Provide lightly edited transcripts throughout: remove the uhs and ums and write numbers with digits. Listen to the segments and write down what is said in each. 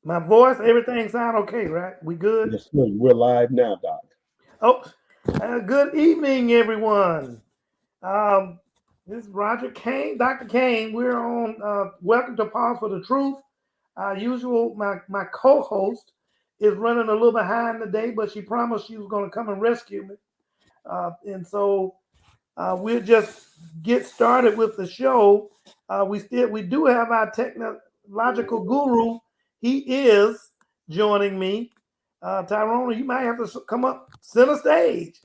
My voice, everything sound okay, right? We good? Yes, sir. We're live now, Doc. Oh, good evening, everyone. Um, this is Roger Kane, Dr. Kane. We're on Welcome to Pause for the Truth. Usual, my co-host is running a little behind today, but she promised she was going to come and rescue me. And so we'll just get started with the show. We do have our technological guru. He is joining me. Tyrone, you might have to come up center stage.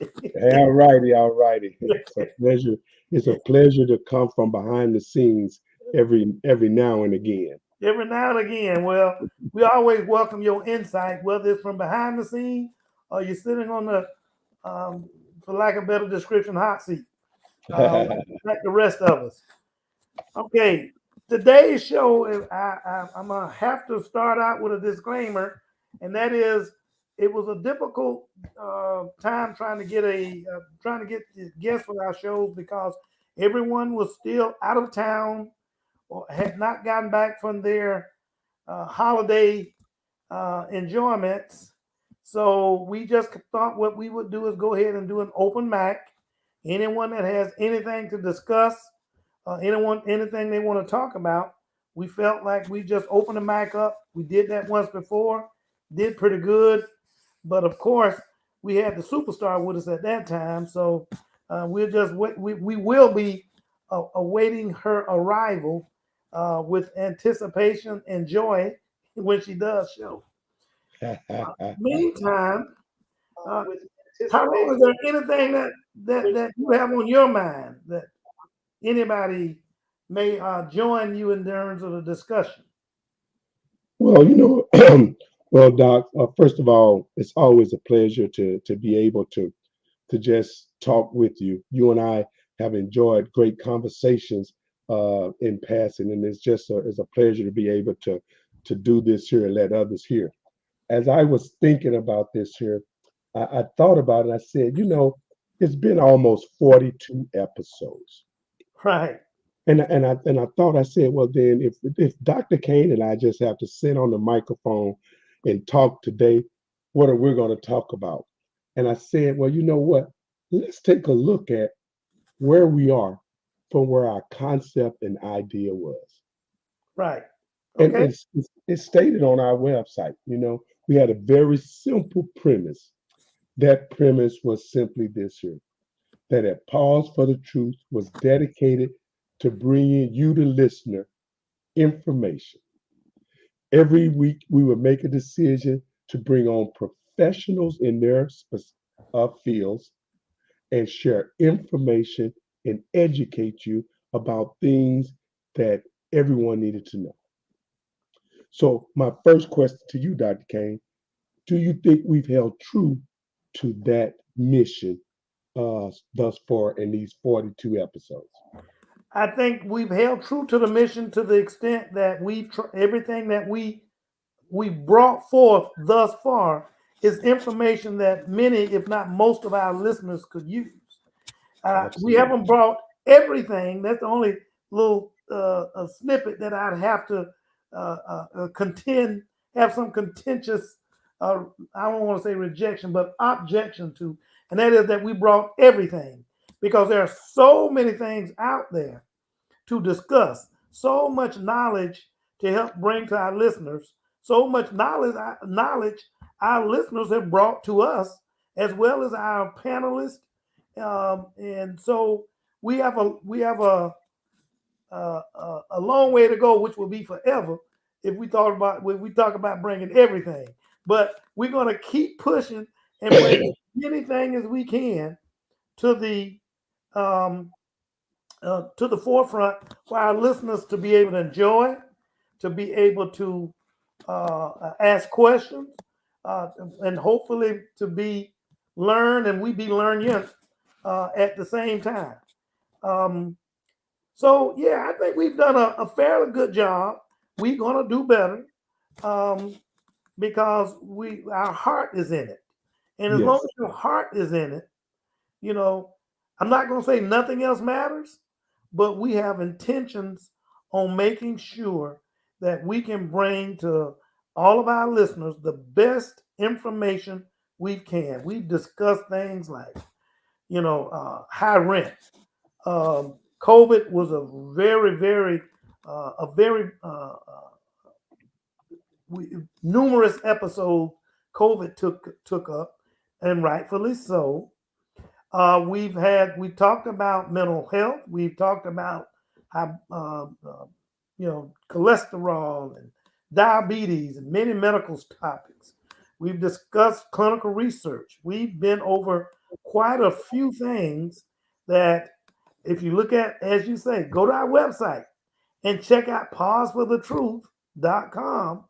All righty, all righty. It's a pleasure. It's a pleasure to come from behind the scenes every now and again. Every now and again. Well, we always welcome your insight, whether it's from behind the scene or you're sitting on the, um, for lack of a better description, hot seat, like the rest of us. Okay, today's show is I'm gonna have to start out with a disclaimer, and that is, it was a difficult time trying to get the guests for our shows because everyone was still out of town or had not gotten back from their holiday enjoyments. So we just thought what we would do is go ahead and do an open mic. Anyone that has anything to discuss, anything they want to talk about, we felt like we just opened the mic up. We did that once before, did pretty good, but of course we had the superstar with us at that time, so we'll just wait. We will be awaiting her arrival with anticipation and joy when she does show. Meantime, uh, Tyrone, is there anything that you have on your mind that anybody may join you in terms of the discussion? Well, well, Doc. First of all, it's always a pleasure to be able to just talk with you. You and I have enjoyed great conversations in passing, and it's a pleasure to be able to do this here and let others hear. As I was thinking about this here, I thought about it. I said, it's been almost 42 episodes. Right. And I thought, I said, well, then if Dr. Kane and I just have to sit on the microphone and talk today, what are we going to talk about? And I said, well, you know what? Let's take a look at where we are from where our concept and idea was. Right. And Okay. it's stated on our website. We had a very simple premise. That premise was simply this here, that a pause for the truth was dedicated to bringing you, the listener, information. Every week, we would make a decision to bring on professionals in their fields and share information and educate you about things that everyone needed to know. So, my first question to you, Dr. Kane, do you think we've held true to that mission thus far in these 42 episodes? I think we've held true to the mission to the extent that everything that we brought forth thus far is information that many, if not most, of our listeners could use. We Absolutely. haven't brought everything. That's the only little a snippet that I'd have to have some contentious, I don't want to say rejection, but objection to, and that is that we brought everything because there are so many things out there to discuss, so much knowledge to help bring to our listeners, so much knowledge our listeners have brought to us, as well as our panelists, and so we have a long way to go, which will be forever if we talk about bringing everything. But we're going to keep pushing and bring as many things as we can to the um, to the forefront for our listeners to be able to enjoy, to be able to ask questions, uh, and hopefully to be learned and we be learning at the same time. Um, so yeah, I think we've done a fairly good job. We're gonna do better um, because we our heart is in it, and as long Yes. as your heart is in it, you know, I'm not gonna say nothing else matters, but we have intentions on making sure that we can bring to all of our listeners the best information we can. We've discussed things like, high rent. COVID was a very, very, a very numerous episodes COVID took up, and rightfully so. We talked about mental health. We've talked about how, cholesterol and diabetes and many medical topics. We've discussed clinical research. We've been over quite a few things that, if you look at, as you say, go to our website and check out pauseforthetruth.com,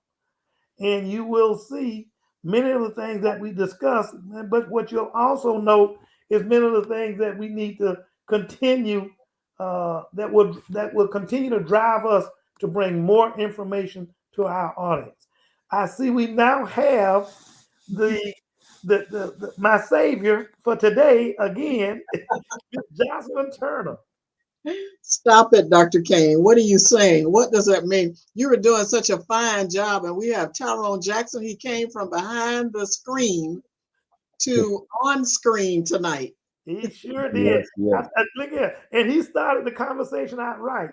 and you will see many of the things that we discussed. But what you'll also note is many of the things that we need to continue, that will continue to drive us to bring more information to our audience. I see we now have my savior for today again, Jocelyn Turner. Stop it, Dr. Kane. What are you saying? What does that mean? You were doing such a fine job, and we have Tyrone Jackson. He came from behind the screen to on screen tonight. He sure did. Yes, yes. Look at, and he started the conversation out right.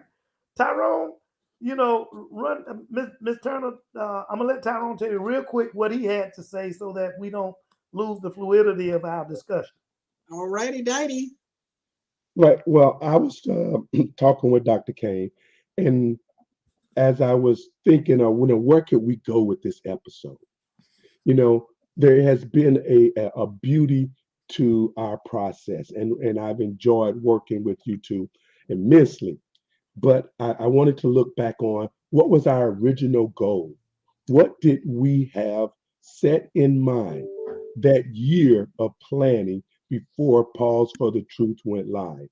Tyrone, run, Miss Turner. I'm gonna let Tyrone tell you real quick what he had to say so that we don't lose the fluidity of our discussion. All righty, Dighty. Right. Well, I was talking with Dr. Kane, and as I was thinking, where could we go with this episode? You know, there has been a beauty to our process, and I've enjoyed working with you two immensely. But I wanted to look back on what was our original goal. What did we have set in mind that year of planning before Pause for the Truth went live?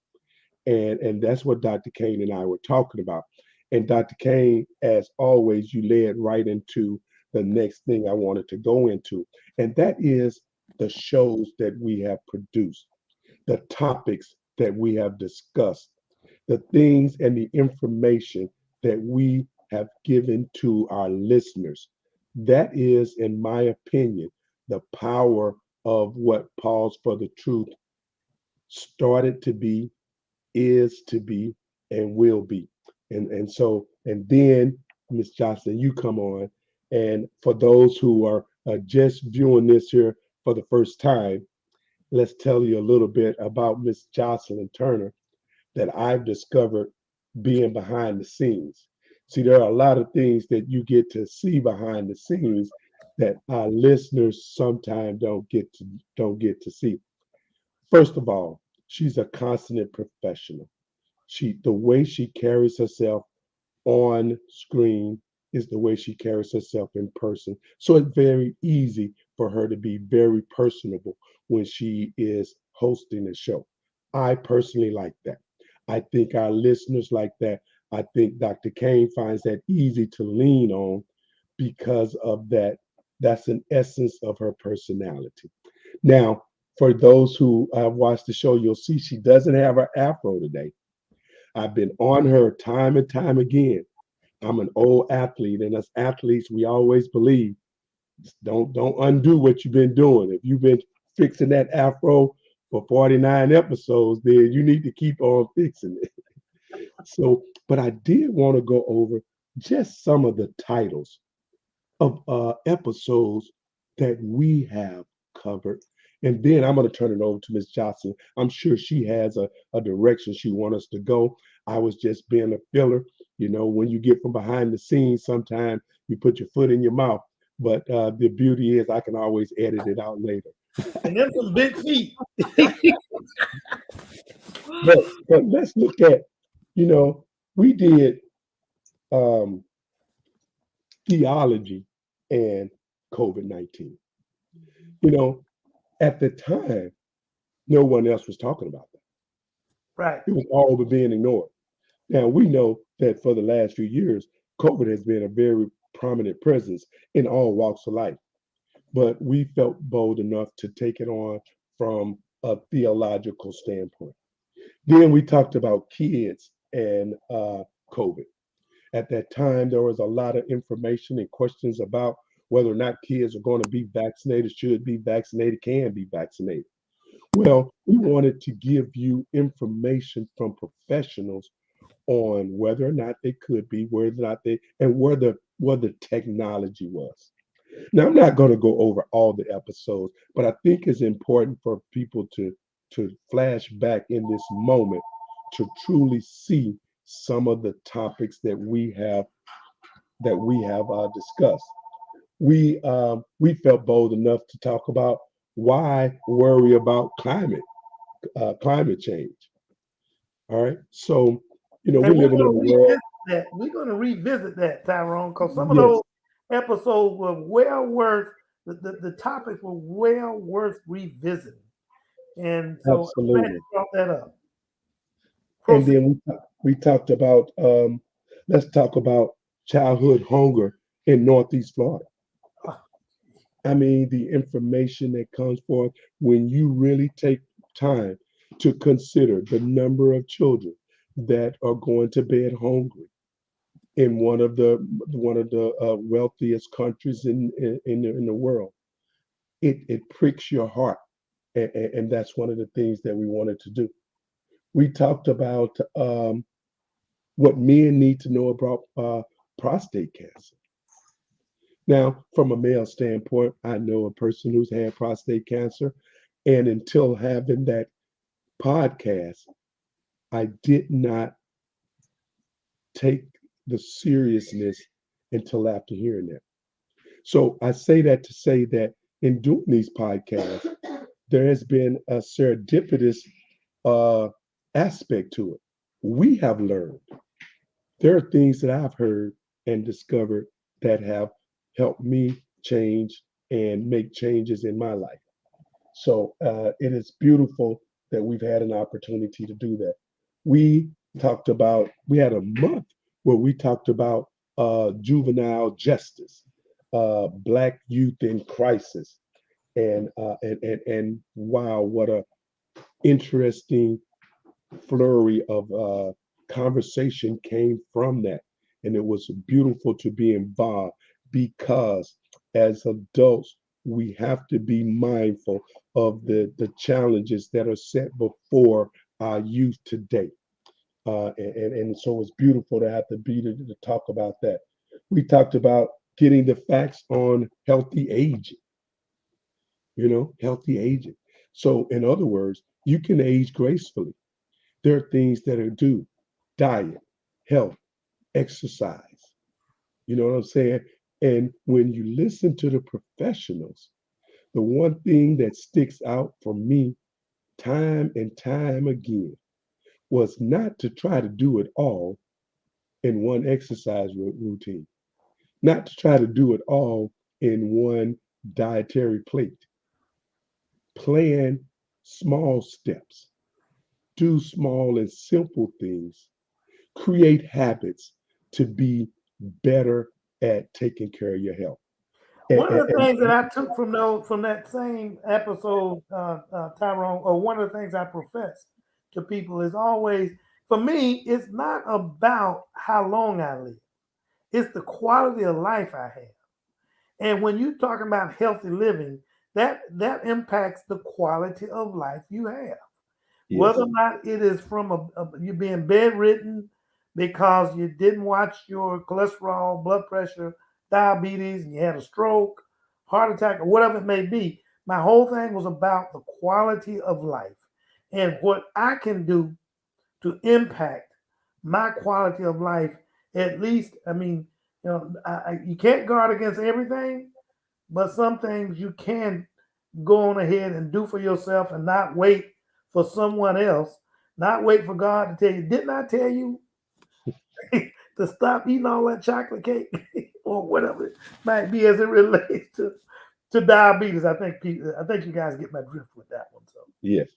And that's what Dr. Kane and I were talking about. And Dr. Kane, as always, you led right into the next thing I wanted to go into, and that is the shows that we have produced, the topics that we have discussed, the things and the information that we have given to our listeners. That is, in my opinion, the power of what Pause for the Truth started to be, is to be, and will be. And then Miss Jocelyn, you come on, and for those who are just viewing this here for the first time, let's tell you a little bit about Miss Jocelyn Turner that I've discovered being behind the scenes. See, there are a lot of things that you get to see behind the scenes that our listeners sometimes don't get to see. First of all, she's a consummate professional. The way she carries herself on screen is the way she carries herself in person. So it's very easy for her to be very personable when she is hosting a show. I personally like that. I think our listeners like that. I think Dr. Kane finds that easy to lean on because of that. That's an essence of her personality. Now, for those who have watched the show, you'll see she doesn't have her afro today. I've been on her time and time again. I'm an old athlete, and as athletes, we always believe don't undo what you've been doing. If you've been fixing that afro for 49 episodes, then you need to keep on fixing it. So, but I did want to go over just some of the titles of episodes that we have covered. And then I'm going to turn it over to Miss Johnson. I'm sure she has a direction she wants us to go. I was just being a filler. You know, when you get from behind the scenes, sometimes you put your foot in your mouth. But the beauty is I can always edit it out later. And them some big feet. But let's look at, we did um, theology and COVID-19. You know, at the time, no one else was talking about that. Right. It was all but being ignored. Now, we know that for the last few years, COVID has been a very prominent presence in all walks of life. But we felt bold enough to take it on from a theological standpoint. Then we talked about kids and COVID. At that time, there was a lot of information and questions about whether or not kids are going to be vaccinated, should be vaccinated, can be vaccinated. Well, we wanted to give you information from professionals on whether or not they could be, whether or not they, and where the technology was. Now, I'm not going to go over all the episodes, but I think it's important for people to flash back in this moment to truly see some of the topics that we have discussed. We felt bold enough to talk about why worry about climate change. All right, so we're And we're living in going a to world. revisit that. We're going to revisit that, Tyrone, because some of Yes, those episodes were well worth the topics were well worth revisiting. And so I'm glad absolutely. you brought that up. And Proceed. then we talked about let's talk about childhood hunger in Northeast Florida. I mean, the information that comes forth when you really take time to consider the number of children that are going to bed hungry in one of the wealthiest countries in the world. It pricks your heart, and that's one of the things that we wanted to do. We talked about what men need to know about prostate cancer. Now, from a male standpoint, I know a person who's had prostate cancer, and until having that podcast, I did not take the seriousness until after hearing that. So I say that to say that in doing these podcasts, there has been a serendipitous uh, aspect to it. We have learned. There are things that I've heard and discovered that have helped me change and make changes in my life. So it is beautiful that we've had an opportunity to do that. We had a month where we talked about juvenile justice, Black youth in crisis, and wow, what a interesting flurry of conversation came from that. And it was beautiful to be involved because as adults, we have to be mindful of the challenges that are set before our youth today. And so it's beautiful to have to talk about that. We talked about getting the facts on healthy aging, healthy aging. So, in other words, you can age gracefully. There are things that are due: diet, health, exercise. You know what I'm saying? And when you listen to the professionals, the one thing that sticks out for me time and time again was not to try to do it all in one exercise routine, not to try to do it all in one dietary plate. Plan small steps, do small and simple things, create habits to be better at taking care of your health. And, One of the and, things that I took from that same episode, Tyrone, or one of the things I profess to people is always, for me, it's not about how long I live; it's the quality of life I have. And when you're talking about healthy living, that impacts the quality of life you have. Whether yes, or not it is from you being bedridden because you didn't watch your cholesterol, blood pressure, diabetes, and you had a stroke, heart attack, or whatever it may be. My whole thing was about the quality of life and what I can do to impact my quality of life. At least, I mean, you can't guard against everything, but some things you can go on ahead and do for yourself and not wait for someone else, not wait for God to tell you, didn't I tell you to stop eating all that chocolate cake or whatever it might be as it relates to diabetes. I think you guys get my drift with that one. So yes.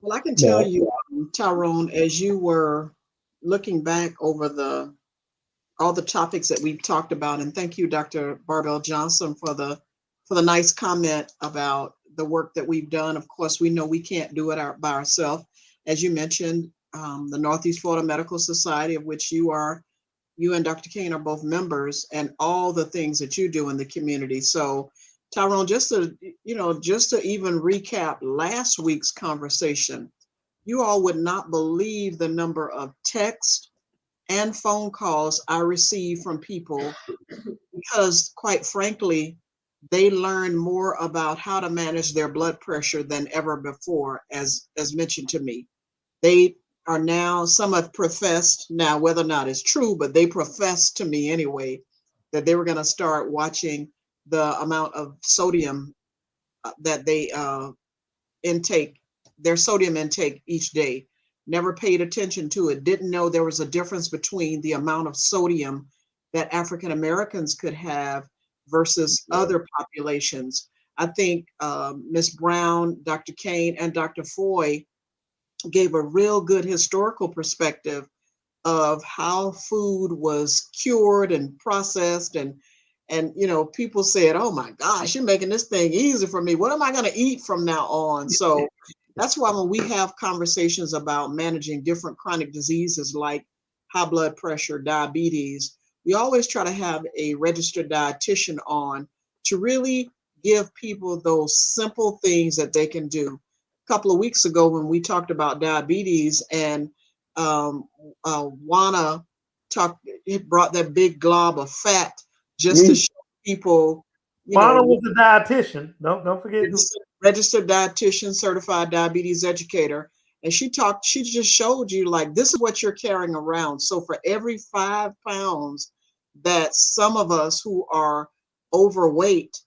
Well, I can tell Now, you, Tyrone, as you were looking back over all the topics that we've talked about, and thank you, Dr. Barbell Johnson, for the nice comment about the work that we've done. Of course, we know we can't do it by ourselves. As you mentioned, the Northeast Florida Medical Society, of which you are you and Dr. Kane are both members, and all the things that you do in the community. So, Tyrone, just to even recap last week's conversation, you all would not believe the number of texts and phone calls I receive from people because, quite frankly, they learn more about how to manage their blood pressure than ever before, as mentioned to me. They are now, some have professed, now whether or not it's true, but they professed to me anyway, that they were going to start watching the amount of sodium that they intake, their sodium intake each day. Never paid attention to it, didn't know there was a difference between the amount of sodium that African Americans could have versus other populations. I think Ms. Brown, Dr. Kane, and Dr. Foy gave a real good historical perspective of how food was cured and processed, and people said, oh my gosh, you're making this thing easy for me, what am I going to eat from now on? So that's why when we have conversations about managing different chronic diseases like high blood pressure, diabetes, we always try to have a registered dietitian on to really give people those simple things that they can do. A couple of weeks ago when we talked about diabetes, and Juana brought that big glob of fat just to show people, Juana was a dietitian. Don't forget. Registered dietitian, certified diabetes educator. And she just showed you, like, this is what you're carrying around. So for every 5 pounds that some of us who are overweight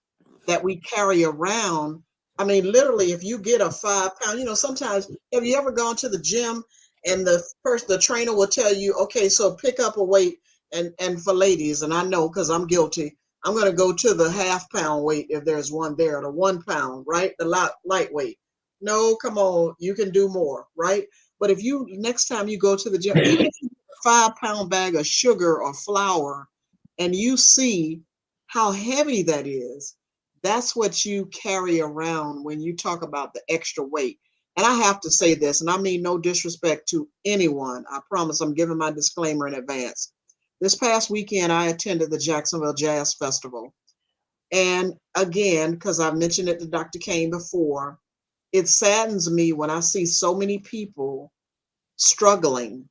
that we carry around, I mean, literally, if you get a 5 pound, sometimes, have you ever gone to the gym and the trainer will tell you, okay, so pick up a weight, and for ladies, and I know because I'm guilty, I'm going to go to the half pound weight if there's one there, the 1 pound, right? The lightweight. No, come on, you can do more, right? But if you, next time you go to the gym, even if you get a 5 pound bag of sugar or flour and you see how heavy that is, that's what you carry around when you talk about the extra weight. And I have to say this, and I mean no disrespect to anyone. I promise I'm giving my disclaimer in advance. This past weekend, I attended the Jacksonville Jazz Festival. And again, because I've mentioned it to Dr. Kane before, it saddens me when I see so many people struggling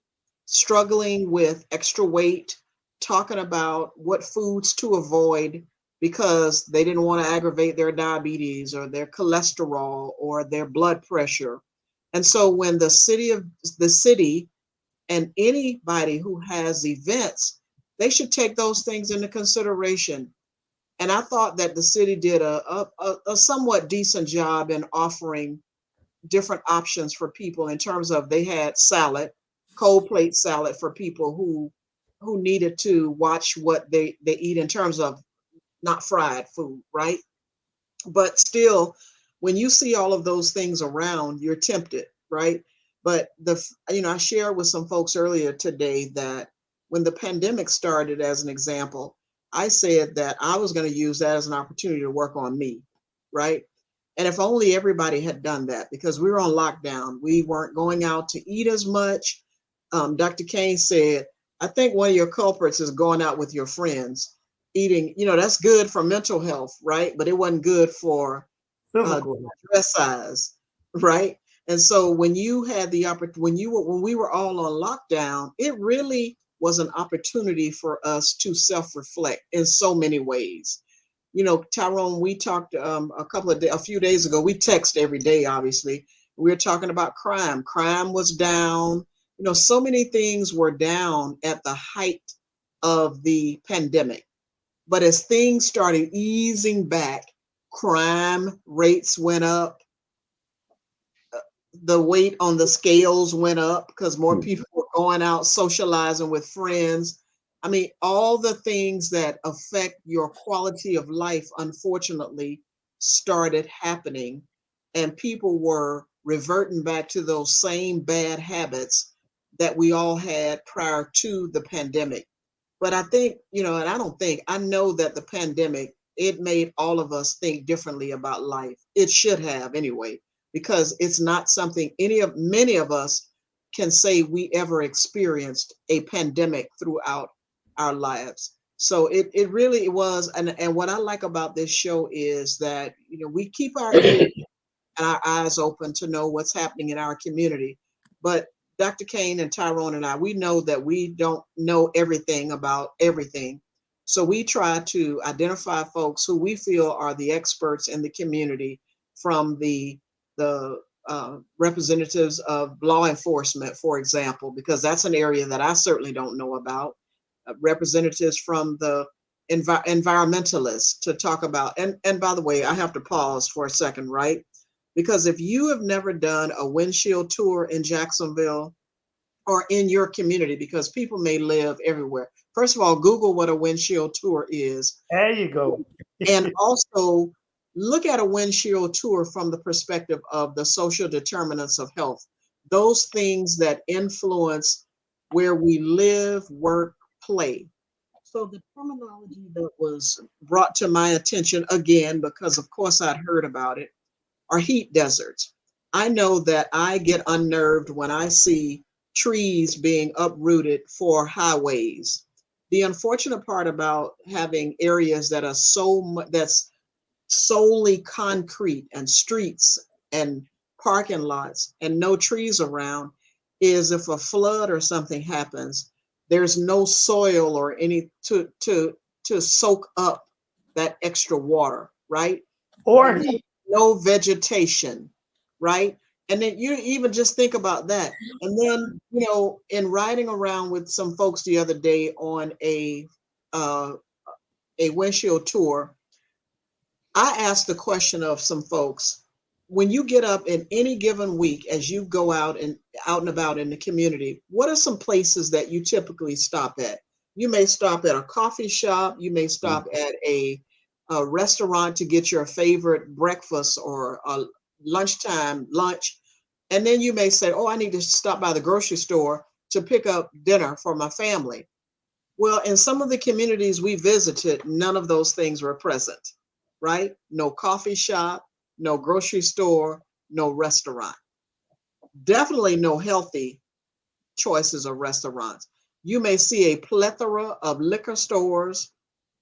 with extra weight, talking about what foods to avoid because they didn't want to aggravate their diabetes or their cholesterol or their blood pressure. And so when the city and anybody who has events, they should take those things into consideration. And I thought that the city did a somewhat decent job in offering different options for people in terms of, they had salad, cold plate salad for people who needed to watch what they eat in terms of not fried food, right? But still, when you see all of those things around, you're tempted, right? But I shared with some folks earlier today that when the pandemic started, as an example, I said that I was going to use that as an opportunity to work on me, right? And if only everybody had done that, because we were on lockdown, we weren't going out to eat as much. Dr. Kane said, I think one of your culprits is going out with your friends, eating, that's good for mental health, right? But it wasn't good for dress size, right? And so when you had the opportunity, when we were all on lockdown, it really was an opportunity for us to self-reflect in so many ways. Tyrone, we talked a few days ago, we text every day, obviously. We were talking about crime. Crime was down. So many things were down at the height of the pandemic. But as things started easing back, crime rates went up. The weight on the scales went up because more people were going out socializing with friends. I mean, all the things that affect your quality of life, unfortunately, started happening, and people were reverting back to those same bad habits that we all had prior to the pandemic. But I think, I know that the pandemic, it made all of us think differently about life. It should have anyway, because it's not something many of us can say we ever experienced a pandemic throughout our lives. So it really was, and what I like about this show is that, we keep our ears and our eyes open to know what's happening in our community. But Dr. Kane and Tyrone and I, we know that we don't know everything about everything. So we try to identify folks who we feel are the experts in the community, from the representatives of law enforcement, for example, because that's an area that I certainly don't know about. Representatives from the environmentalists to talk about. And by the way, I have to pause for a second, right? Because if you have never done a windshield tour in Jacksonville or in your community, because people may live everywhere. First of all, Google what a windshield tour is. There you go. And also look at a windshield tour from the perspective of the social determinants of health, those things that influence where we live, work, play. So the terminology that was brought to my attention, again, because of course I'd heard about it, are heat deserts. I know that I get unnerved when I see trees being uprooted for highways. The unfortunate part about having areas that are that's solely concrete and streets and parking lots and no trees around is, if a flood or something happens, there's no soil or any to soak up that extra water, right? Or heat. No vegetation, right? And then you even just think about that. And then, in riding around with some folks the other day on a windshield tour, I asked the question of some folks, when you get up in any given week, as you go out and about in the community, what are some places that you typically stop at? You may stop at a coffee shop, you may stop at a restaurant to get your favorite breakfast or a lunchtime lunch. And then you may say, oh, I need to stop by the grocery store to pick up dinner for my family. Well, in some of the communities we visited, none of those things were present, right? No coffee shop, no grocery store, no restaurant. Definitely no healthy choices of restaurants. You may see a plethora of liquor stores.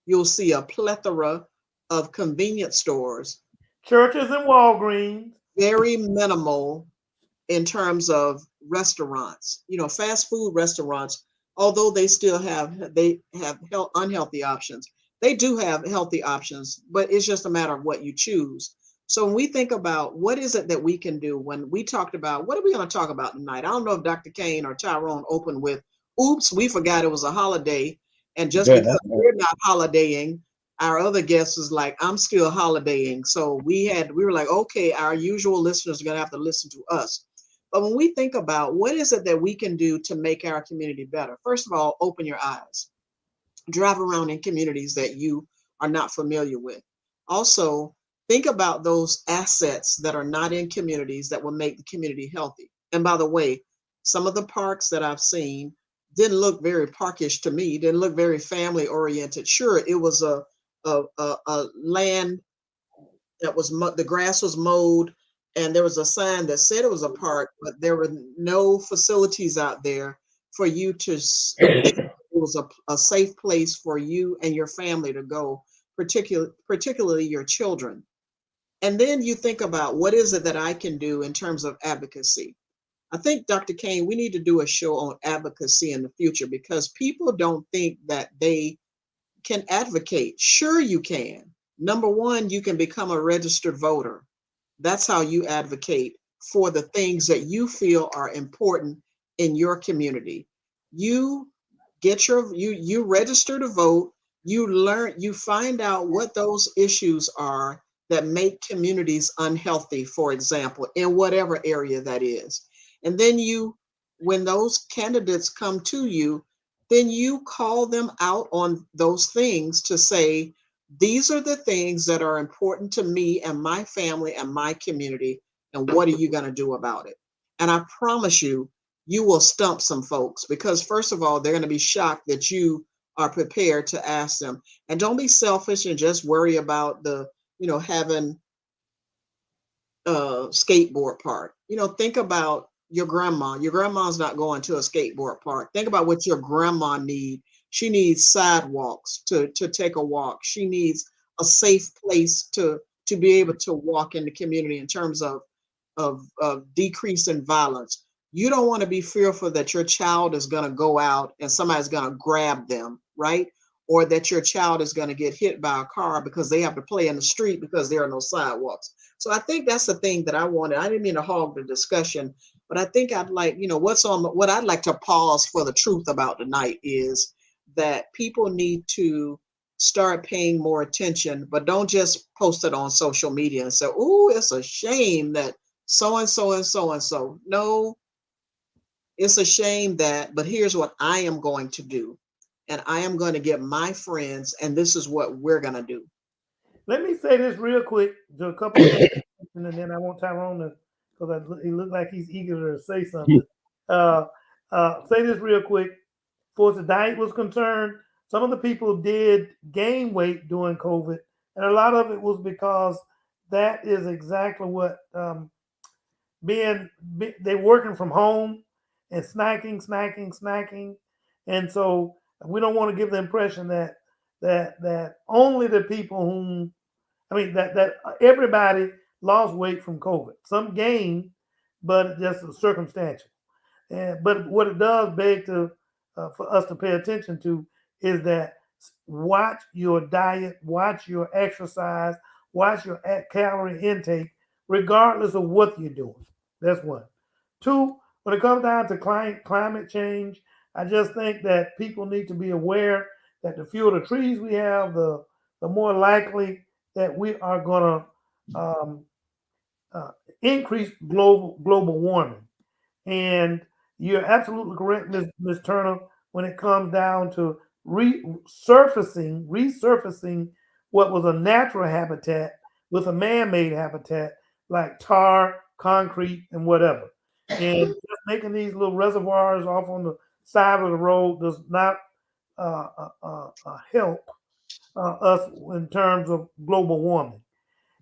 You'll see a plethora of convenience stores. Churches and Walgreens. Very minimal in terms of restaurants. Fast food restaurants, although they have unhealthy options. They do have healthy options, but it's just a matter of what you choose. So when we think about what is it that we can do, when we talked about what are we going to talk about tonight? I don't know if Dr. Kane or Tyrone opened with, oops, we forgot it was a holiday. And just because we're not holidaying, our other guest was like, I'm still holidaying. So we were like, okay, our usual listeners are going to have to listen to us. But when we think about what is it that we can do to make our community better, first of all, open your eyes. Drive around in communities that you are not familiar with. Also, think about those assets that are not in communities that will make the community healthy. And by the way, some of the parks that I've seen didn't look very parkish to me, didn't look very family oriented. Sure, it was a land that was the grass was mowed, and there was a sign that said it was a park, but there were no facilities out there for you to it was a safe place for you and your family to go, particularly your children. And then you think about what is it that I can do in terms of advocacy. I think, Dr. Kane, we need to do a show on advocacy in the future, because people don't think that they can advocate. Sure, you can. Number one, you can become a registered voter. That's how you advocate for the things that you feel are important in your community. You get you register to vote, you find out what those issues are that make communities unhealthy, for example, in whatever area that is. And then when those candidates come to you, then you call them out on those things to say, these are the things that are important to me and my family and my community, and what are you going to do about it? And I promise you, you will stump some folks, because first of all, they're going to be shocked that you are prepared to ask them. And don't be selfish and just worry about having a skateboard park. Think about your grandma. Your grandma's not going to a skateboard park. Think about what your grandma needs. She needs sidewalks to take a walk. She needs a safe place to be able to walk in the community in terms of decrease in violence. You don't want to be fearful that your child is going to go out and somebody's going to grab them, right? Or that your child is going to get hit by a car because they have to play in the street because there are no sidewalks. So I think that's the thing that I wanted. I didn't mean to hog the discussion, but I think I'd like, what I'd like to pause for the truth about tonight is that people need to start paying more attention, but don't just post it on social media and say, oh, it's a shame that so-and-so and so-and-so. No, it's a shame that, but here's what I am going to do. And I am going to get my friends, and this is what we're going to do. Let me say this real quick to a couple of things, and then I want Tyrone to, because he looked like he's eager to say something. Say this real quick. As far as the diet was concerned, some of the people did gain weight during COVID, and a lot of it was because that is exactly what they're working from home and snacking, and so we don't want to give the impression that only the people whom that everybody lost weight from COVID. Some gained, but just circumstantial. But what it does beg to for us to pay attention to is that watch your diet, watch your exercise, watch your calorie intake, regardless of what you're doing. That's one. Two, when it comes down to climate change, I just think that people need to be aware that the fewer the trees we have, the more likely that we are going to increase global warming. And you're absolutely correct, Ms. Turner, when it comes down to resurfacing what was a natural habitat with a man-made habitat like tar, concrete, and whatever. And just making these little reservoirs off on the side of the road does not help us in terms of global warming.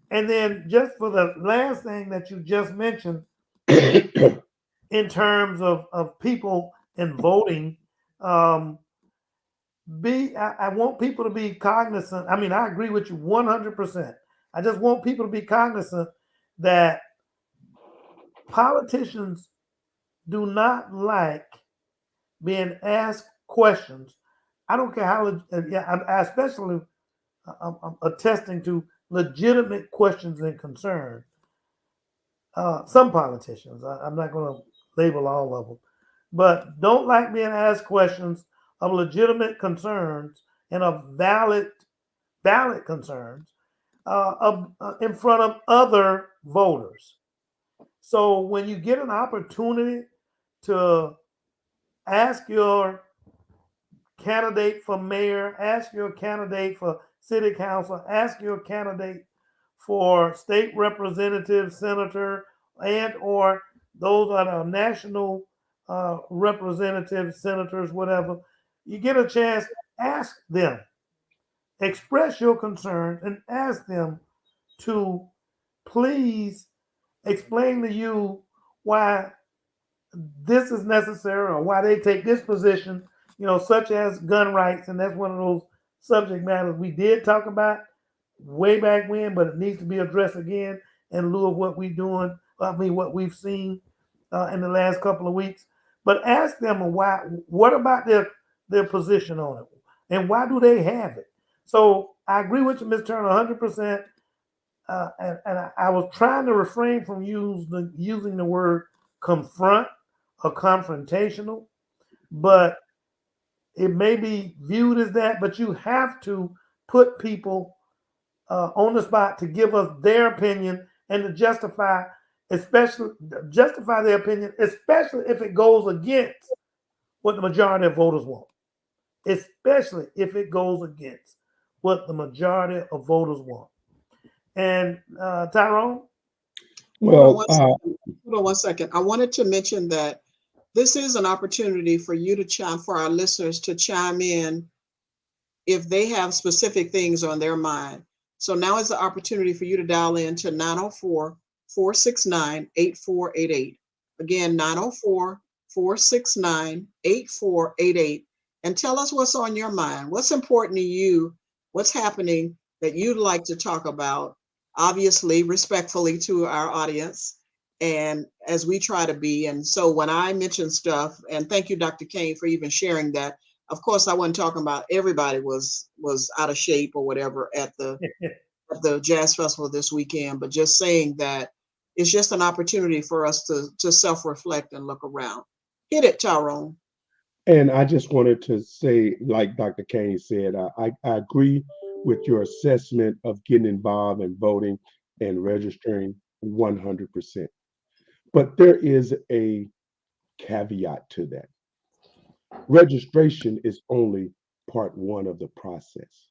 And then just for the last thing that you just mentioned, in terms of people and voting, I want people to be cognizant. I mean, I agree with you 100%. I just want people to be cognizant that politicians do not like being asked questions. I don't care how, I especially I'm attesting to legitimate questions and concerns. Some politicians, I'm not going to label all of them, but don't like being asked questions of legitimate concerns and of valid concerns in front of other voters. So when you get an opportunity to ask your candidate for mayor, ask your candidate for city council, ask your candidate for state representative, senator, and or those that are national representatives, senators, whatever, you get a chance, ask them, express your concerns, and ask them to please explain to you why this is necessary or why they take this position, such as gun rights. And that's one of those subject matters we did talk about way back when, but it needs to be addressed again in lieu of what what we've seen in the last couple of weeks. But ask them what about their position on it and why do they have it? So I agree with you, Ms. Turner, 100%. And I was trying to refrain from using the word confront or confrontational, but it may be viewed as that, but you have to put people on the spot to give us their opinion and to justify their opinion, especially if it goes against what the majority of voters want. Especially if it goes against what the majority of voters want. And Tyrone? Well, hold on one second. I wanted to mention that this is an opportunity for you to for our listeners to chime in if they have specific things on their mind. So now is the opportunity for you to dial in to 904-469-8488. Again, 904-469-8488. and tell us what's on your mind. What's important to you? What's happening that you'd like to talk about? Obviously, respectfully to our audience, and as we try to be. And so when I mention stuff, and thank you, Dr. Kane, for even sharing that. Of course, I wasn't talking about everybody was out of shape or whatever at the Jazz Festival this weekend, but just saying that it's just an opportunity for us to self-reflect and look around. Hit it, Tyrone. And I just wanted to say, like Dr. Kane said, I agree with your assessment of getting involved and voting and registering 100%. But there is a caveat to that. Registration is only part one of the process.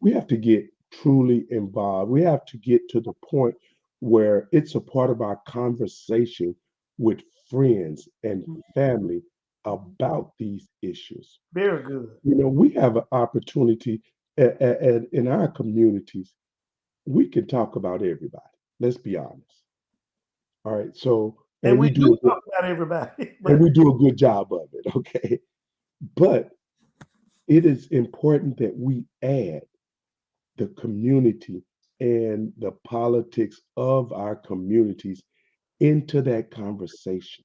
We have to get truly involved. We have to get to the point where it's a part of our conversation with friends and family about these issues. Very good. You know, we have an opportunity in our communities. We can talk about everybody. Let's be honest. All right. So, And we do good, talk about everybody. and we do a good job of it. Okay. But it is important that we add the community and the politics of our communities into that conversation.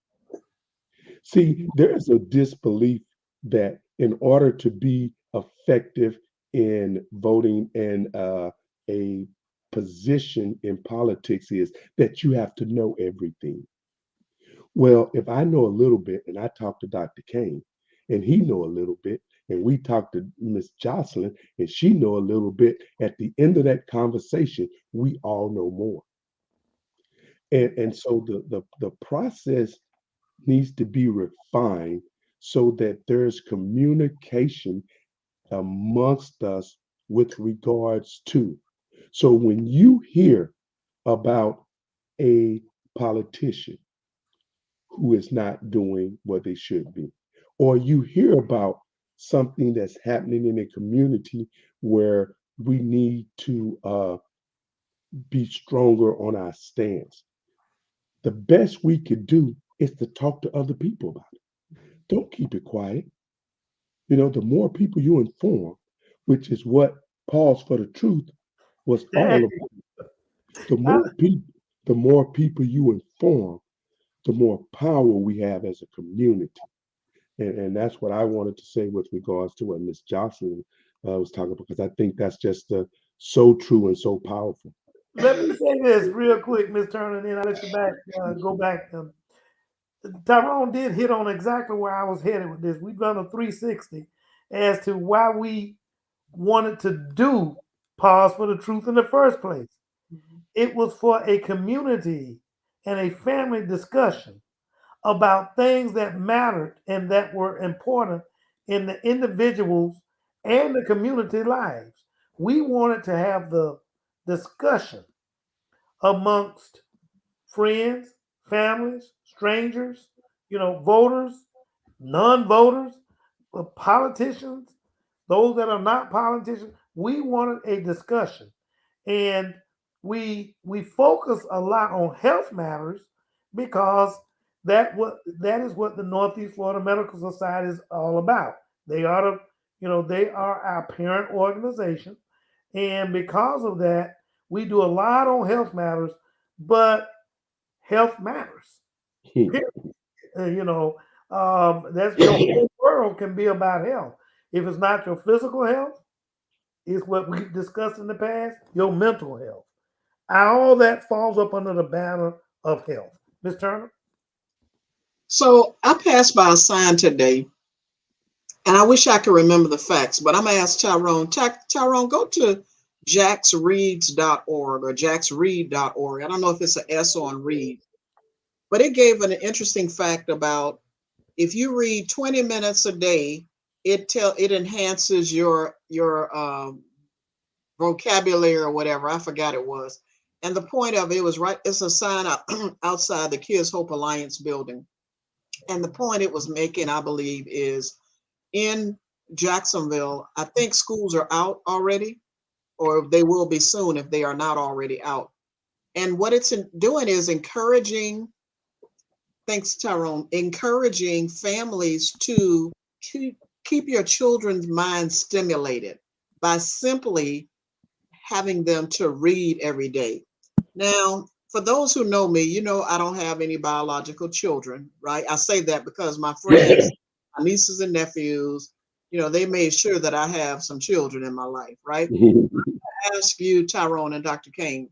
See, there's a disbelief that in order to be effective in voting and a position in politics is that you have to know everything. Well, if I know a little bit and I talk to Dr. Kane and he know a little bit and we talk to Miss Jocelyn and she know a little bit, at the end of that conversation, we all know more. And so the process needs to be refined so that there's communication amongst us with regards to. So when you hear about a politician who is not doing what they should be, or you hear about something that's happening in a community where we need to be stronger on our stance, the best we could do is to talk to other people about it. Don't keep it quiet. You know, the more people you inform, which is what Pause for the Truth was all about. The more people, the more people you inform, the more power we have as a community. And that's what I wanted to say with regards to what Miss Jocelyn was talking about, because I think that's just so true and so powerful. Let me say this real quick, Miss Turner, and then I'll let you go back. Tyrone did hit on exactly where I was headed with this. We've done a 360 as to why we wanted to do Pause for the Truth in the first place. It was for a community and a family discussion about things that mattered and that were important in the individuals and the community lives. We wanted to have the discussion amongst friends, families, strangers, voters, non-voters, politicians, those that are not politicians. We wanted a discussion, and we focus a lot on health matters because that is what the Northeast Florida Medical Society is all about. They are they are our parent organization, and because of that, we do a lot on health matters, but health matters. Period. That's your whole world can be about health. If it's not your physical health, it's what we've discussed in the past, your mental health. All that falls up under the banner of health. Ms. Turner? So I passed by a sign today, and I wish I could remember the facts, but I'm going to ask Tyrone. Tyrone, go to jacksreads.org or jacksread.org. I don't know if it's an S on read, but it gave an interesting fact about if you read 20 minutes a day, it enhances your vocabulary or whatever. I forgot it was. And the point of it was right. It's a sign outside the Kids Hope Alliance building. And the point it was making, I believe, is in Jacksonville, I think schools are out already, or they will be soon if they are not already out. And what it's doing is encouraging, thanks Tyrone, encouraging families to keep your children's minds stimulated by simply having them to read every day. Now, for those who know me, I don't have any biological children, right? I say that because my friends, my nieces and nephews, they made sure that I have some children in my life, right? I ask you, Tyrone and Dr. Kane,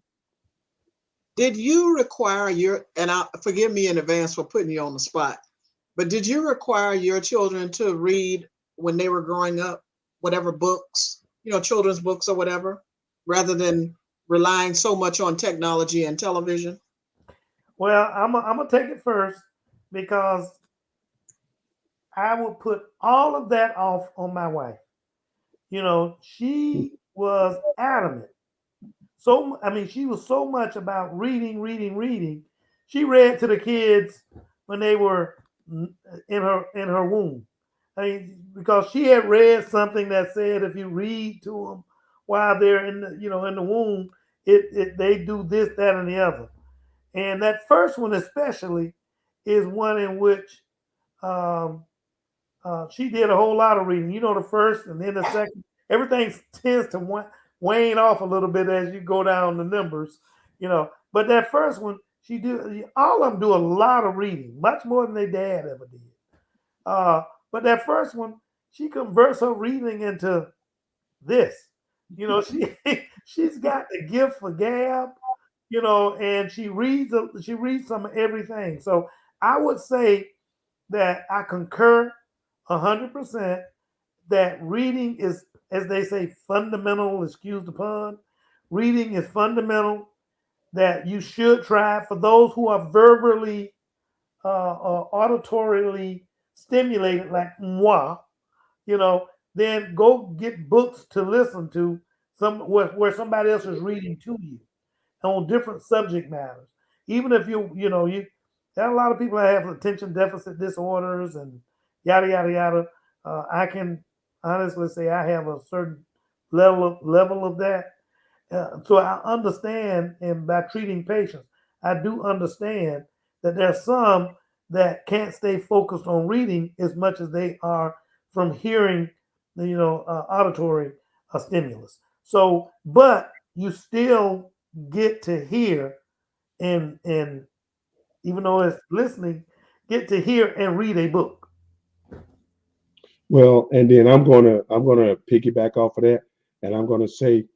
did you require and forgive me in advance for putting you on the spot, but did you require your children to read when they were growing up, whatever books, children's books or whatever, rather than relying so much on technology and television? Well, I'm gonna take it first because I will put all of that off on my wife. She was adamant. So I mean, she was so much about reading, reading, reading. She read to the kids when they were in her womb. I mean, because she had read something that said if you read to them while they're in the womb, they do this, that, and the other. And that first one especially is one in which um, she did a whole lot of reading. The first and then the second, everything tends to wane off a little bit as you go down the numbers. But that first one, she do all of them do a lot of reading, much more than their dad ever did. But that first one, she converts her reading into this. She she's got the gift for gab. And she reads some of everything. So I would say that I concur 100% that reading is, as they say, fundamental. Excuse the pun. Reading is fundamental. That you should try for those who are verbally, auditorily stimulated, like moi. Then go get books to listen to where somebody else is reading to you on different subject matters. Even if there are a lot of people that have attention deficit disorders and yada yada yada. I can honestly say I have a certain level of that. So I understand, and by treating patients, I do understand that there's some that can't stay focused on reading as much as they are from hearing, auditory stimulus. So, but you still get to hear and even though it's listening, get to hear and read a book. Well, and then I'm gonna piggyback off of that, and I'm gonna say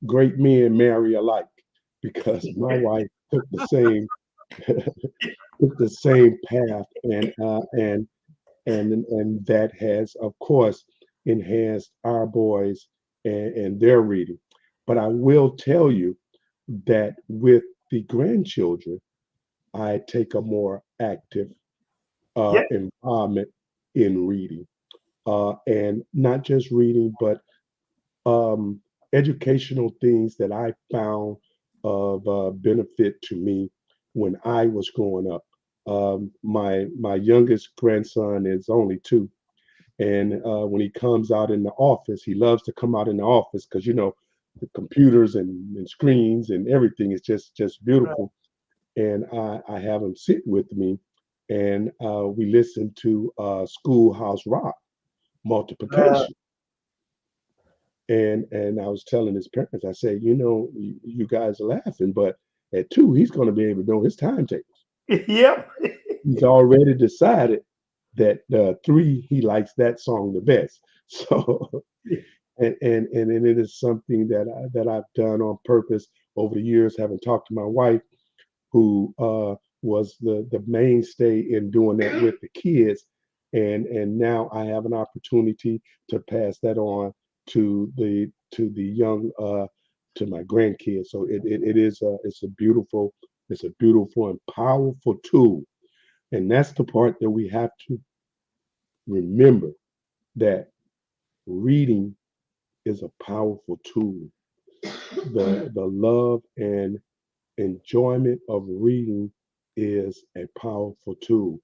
great men marry alike because my wife took the same took the same path, and that has, of course, enhanced our boys and their reading. But I will tell you that with the grandchildren, I take a more active Yeah, involvement in reading, and not just reading, but um, educational things that I found of benefit to me when I was growing up. My youngest grandson is only 2, and when he comes out in the office, he loves to come out in the office because the computers and screens and everything is just right. beautiful. And I have him sit with me, and we listen to Schoolhouse Rock Uh, multiplication. And I was telling his parents, I said, you guys are laughing, but at 2, he's going to be able to know his timetables. yep. He's already decided that 3, he likes that song the best. So, and it is something that I've done on purpose over the years, having talked to my wife, who was the mainstay in doing that with the kids, and now I have an opportunity to pass that on to the young to my grandkids. So it is it's a beautiful and powerful tool, and that's the part that we have to remember, that reading is a powerful tool. The love and enjoyment of reading is a powerful tool.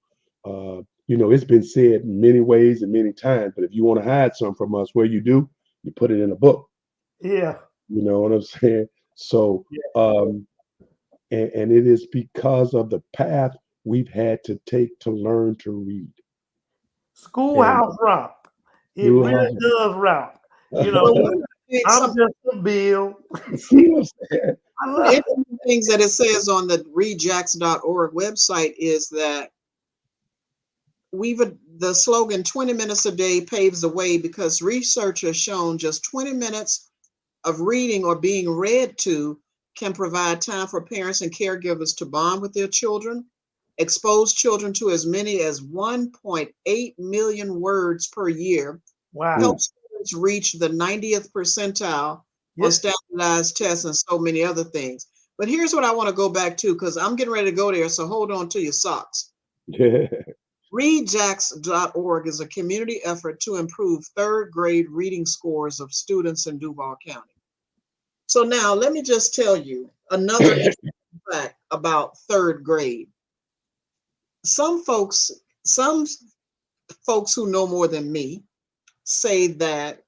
It's been said many ways and many times, but if you want to hide something from us, where you put it in a book. Yeah. You know what I'm saying? So, Yeah. and it is because of the path we've had to take to learn to read. Schoolhouse Rock. It really does rock. You know, I'm just a bill. See what I'm saying? I One of love the it. interesting things that it says on the readjacks.org website is that the slogan 20 minutes a day paves the way because research has shown just 20 minutes of reading or being read to can provide time for parents and caregivers to bond with their children, expose children to as many as 1.8 million words per year, Wow. help students reach the 90th percentile on standardized tests, and so many other things. But here's what I want to go back to, because I'm getting ready to go there, so hold on to your socks. Readjacks.org is a community effort to improve third grade reading scores of students in Duval County. So now let me just tell you another interesting fact about third grade. Some folks who know more than me say that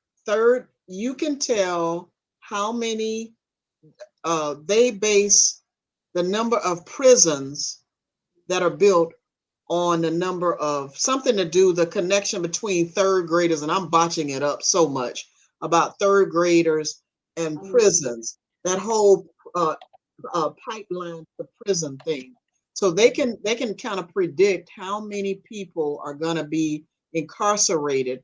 you can tell how many they base the number of prisons that are built on the number of something to do the connection between third graders, and I'm botching it up so much about third graders and prisons, that whole pipeline to prison thing. So they can kind of predict how many people are going to be incarcerated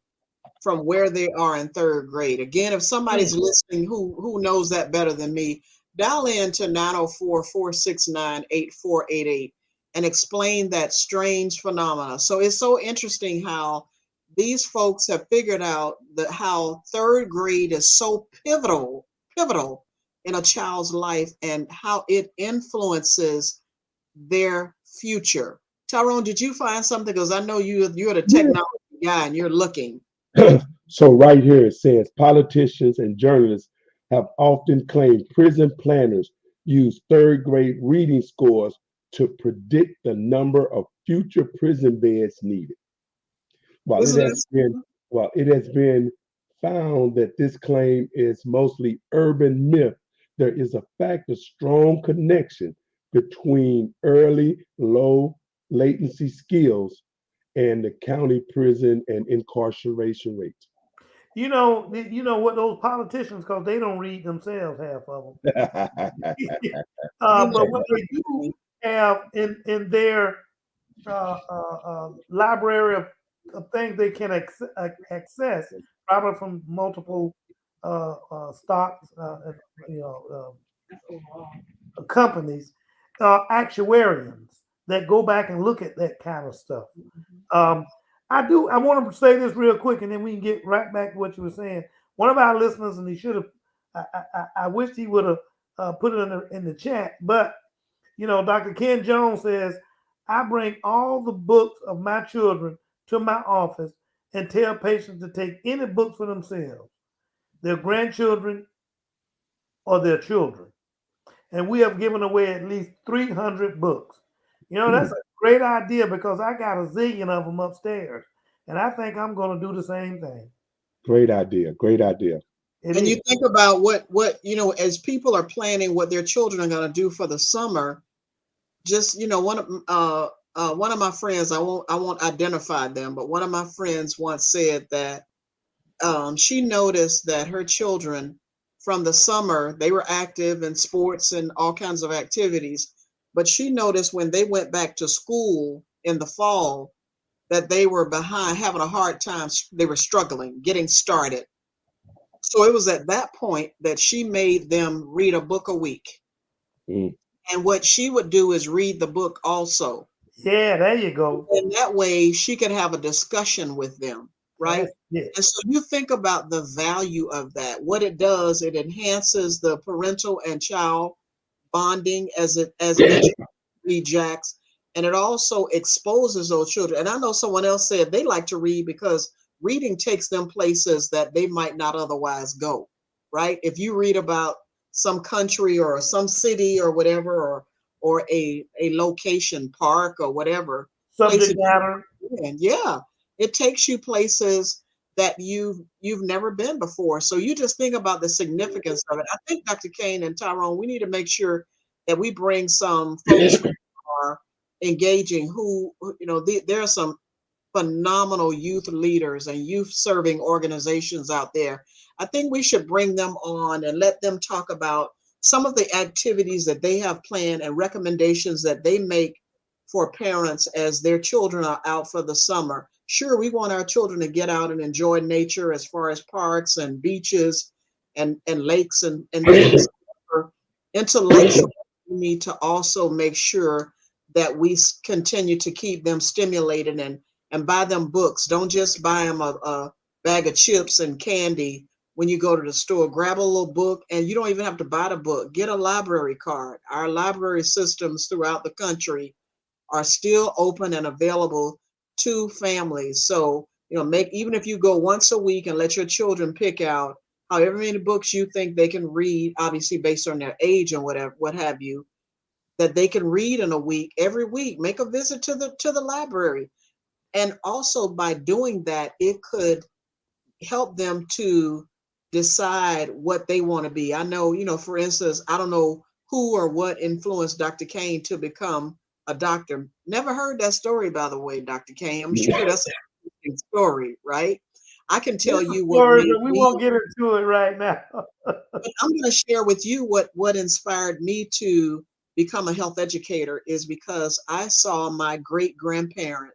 from where they are in third grade. Again, if somebody's listening who knows that better than me, dial in to 904-469-8488 and explain that strange phenomena. So it's so interesting how these folks have figured out how third grade is so pivotal in a child's life and how it influences their future. Tyrone, did you find something? Because I know you're the technology guy and you're looking. So right here it says politicians and journalists have often claimed prison planners use third grade reading scores to predict the number of future prison beds needed. While it has been found that this claim is mostly urban myth, there is a fact of strong connection between early low latency skills and the county prison and incarceration rates. You know what those politicians, because they don't read themselves, half of them. But what they do have in their library of things they can access, probably from multiple stocks, companies, actuarians that go back and look at that kind of stuff. I want to say this real quick, and then we can get right back to what you were saying. One of our listeners, and he should have, I wish he would have put it in the chat, but Dr. Ken Jones says, I bring all the books of my children to my office and tell patients to take any books for themselves, their grandchildren, or their children. And we have given away at least 300 books. That's a great idea because I got a zillion of them upstairs. And I think I'm going to do the same thing. Great idea. Great idea. You think about what as people are planning what their children are going to do for the summer. Just one of my friends, I won't identify them, but one of my friends once said that she noticed that her children from the summer, they were active in sports and all kinds of activities, but she noticed when they went back to school in the fall that they were behind, having a hard time. They were struggling getting started. So it was at that point that she made them read a book a week. And what she would do is read the book also. Yeah, there you go. And that way she could have a discussion with them, right? Yes. And so you think about the value of that. What it does, it enhances the parental and child bonding as mentioned by Jacks, and it also exposes those children. And I know someone else said they like to read because reading takes them places that they might not otherwise go, right? If you read about some country or some city or whatever, or a location, park or whatever. Subject matter. Yeah, it takes you places that you've never been before. So you just think about the significance of it. I think Dr. Kane and Tyrone, we need to make sure that we bring some folks who are engaging, who there are some phenomenal youth leaders and youth serving organizations out there. I think we should bring them on and let them talk about some of the activities that they have planned and recommendations that they make for parents as their children are out for the summer. Sure, we want our children to get out and enjoy nature as far as parks and beaches and lakes and things. Intellectually, we need to also make sure that we continue to keep them stimulated and buy them books. Don't just buy them a bag of chips and candy when you go to the store. Grab a little book, and you don't even have to buy the book. Get a library card. Our library systems throughout the country are still open and available to families. So, even if you go once a week and let your children pick out however many books you think they can read, obviously based on their age and whatever, what have you, that they can read in a week, every week, make a visit to the library. And also by doing that, it could help them to decide what they want to be. I know, for instance, I don't know who or what influenced Dr. Kane to become a doctor. Never heard that story, by the way, Dr. Kane. I'm sure that's an interesting story, right? I can tell you what Story, made but we me, won't get into it right now. but I'm going to share with you what inspired me to become a health educator is because I saw my great grandparent,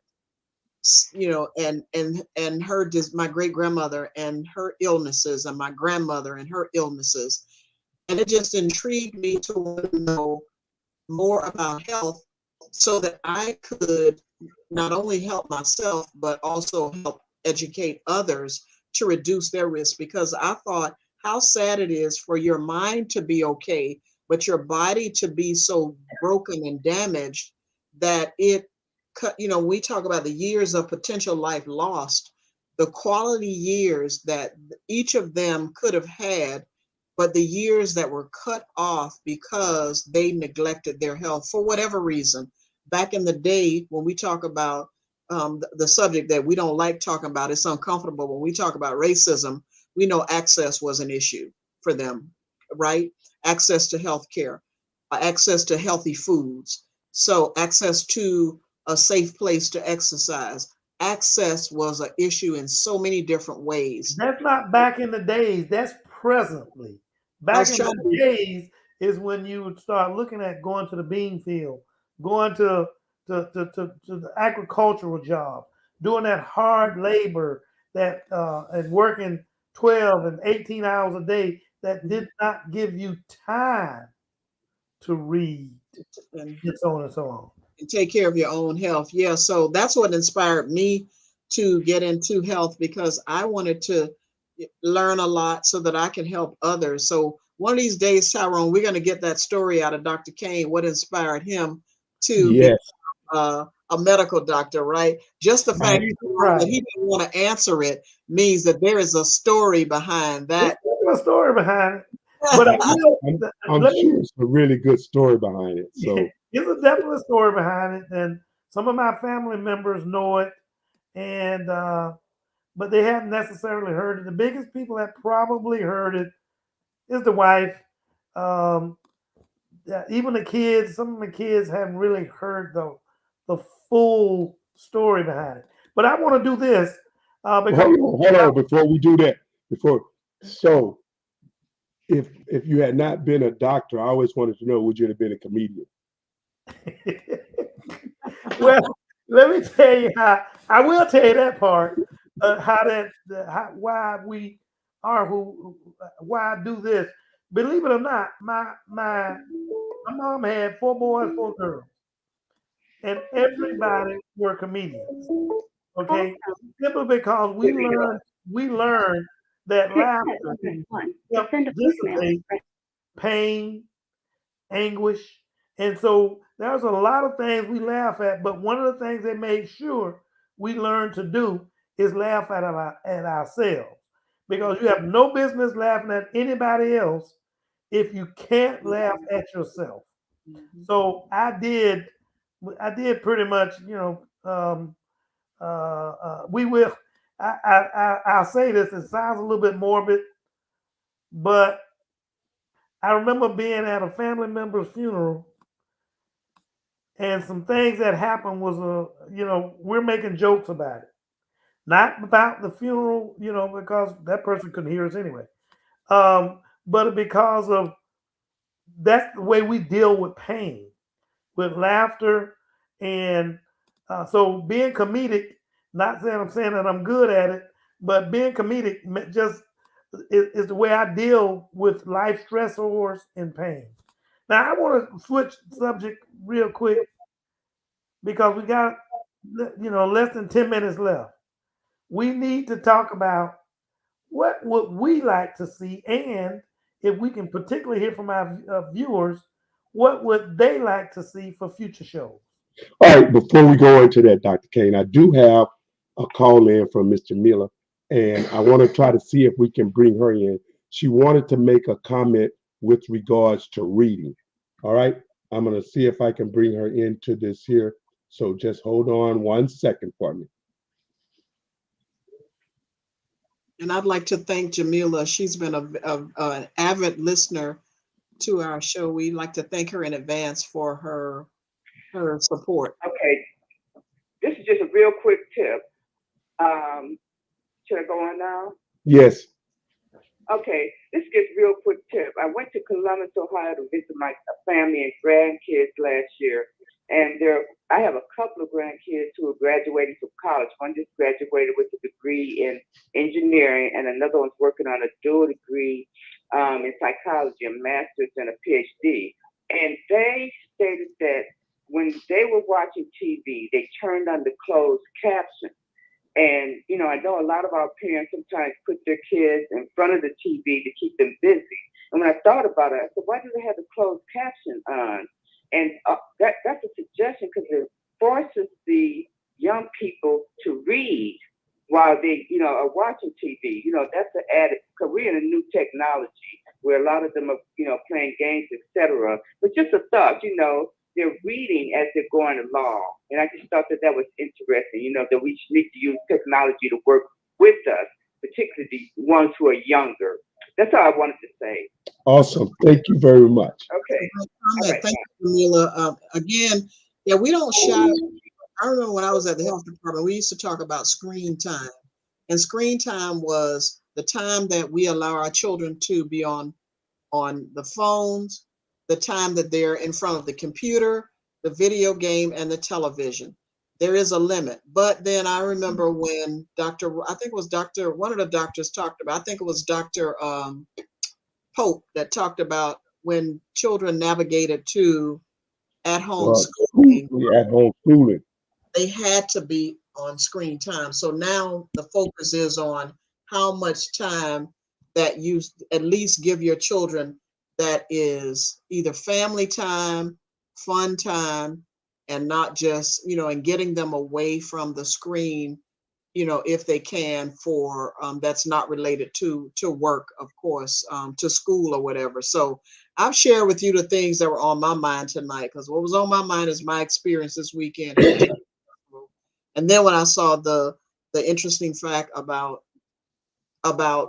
and my great grandmother and her illnesses, and my grandmother and her illnesses, and it just intrigued me to want to know more about health so that I could not only help myself but also help educate others to reduce their risk. Because I thought how sad it is for your mind to be okay but your body to be so broken and damaged that it cut. We talk about the years of potential life lost, the quality years that each of them could have had, but the years that were cut off because they neglected their health for whatever reason. Back in the day, when we talk about the subject that we don't like talking about, it's uncomfortable. When we talk about racism, we know access was an issue for them, right? Access to health care, access to healthy foods. So access to a safe place to exercise. Access was an issue in so many different ways. That's not back in the days. That's presently. I Back was in trying the to, days is when you would start looking at going to the bean field, going to the agricultural job, doing that hard labor and working 12 and 18 hours a day that did not give you time to read, and and so on and so on. and take care of your own health. Yeah, so that's what inspired me to get into health because I wanted to learn a lot so that I can help others. So one of these days, Tyrone, we're going to get that story out of Dr. Kane, what inspired him to be Yes. a medical doctor, right? Just the You'd fact be that surprised. he didn't want to answer it means that there is a story behind There's that. a story behind it. But I will, I'm let me sure it's a really good story behind it. So there's a definite story behind it, and some of my family members know it, and but they haven't necessarily heard it. The biggest people that probably heard it is the wife. Um, yeah, even the kids. Some of the kids haven't really heard the full story behind it. But I want to do this because hold on before we do that. So if you had not been a doctor, I always wanted to know, would you have been a comedian? well, let me tell you how. I will tell you that part. Why we are why I do this. Believe it or not, my mom had 4 boys, 4 girls, and everybody were comedians. Okay, simply because we learned that laughter helps dissipate pain, anguish. And so there's a lot of things we laugh at, but one of the things they made sure we learned to do is laugh at ourselves. Because you have no business laughing at anybody else if you can't laugh at yourself. So I did pretty much, we will, I'll say this, it sounds a little bit morbid, but I remember being at a family member's funeral and some things that happened was we're making jokes about it, not about the funeral, because that person couldn't hear us anyway. But because of that's the way we deal with pain, with laughter, and so being comedic. Not saying I'm saying that I'm good at it, but being comedic just is the way I deal with life stressors and pain. Now I want to switch subject real quick because we got less than 10 minutes left. We need to talk about what would we like to see, and if we can particularly hear from our viewers, what would they like to see for future shows? All right, before we go into that, Dr. Kane, I do have a call in from Mr. Miller, and I want to try to see if we can bring her in. She wanted to make a comment with regards to reading. All right, I'm going to see if I can bring her into this here. So just hold on 1 second for me. And I'd like to thank Jamila. She's been an avid listener to our show. We'd like to thank her in advance for her support. Okay, this is just a real quick tip. Should I go on now? Yes. Okay, this gets real quick tip. I went to Columbus, Ohio to visit my family and grandkids last year. And I have a couple of grandkids who are graduating from college. One just graduated with a degree in engineering, and another one's working on a dual degree in psychology, a master's and a PhD. And they stated that when they were watching TV, they turned on the closed caption. And, I know a lot of our parents sometimes put their kids in front of the TV to keep them busy. And when I thought about it, I said, why do they have the closed caption on? And that's a suggestion because it forces the young people to read while they, are watching TV. That's an added, because we're in a new technology where a lot of them are, playing games, etc. But just a thought, they're reading as they're going along. And I just thought that was interesting, that we need to use technology to work with us, particularly the ones who are younger. That's all I wanted to say. Awesome. Thank you very much. Okay. All right, Thank you, Jamila. Again, yeah, we don't shy. I remember when I was at the health department, we used to talk about screen time. And screen time was the time that we allow our children to be on the phones, the time that they're in front of the computer, the video game, and the television. There is a limit. But then I remember when I think it was one of the doctors talked about, I think it was Dr. Pope that talked about when children navigated to at-home schooling. At-home schooling. They had to be on screen time. So now the focus is on how much time that you at least give your children that is either family time, fun time, and not just, and getting them away from the screen, if they can, for that's not related to work, of course, to school or whatever. So I've shared with you the things that were on my mind tonight, because what was on my mind is my experience this weekend. And then when I saw the interesting fact about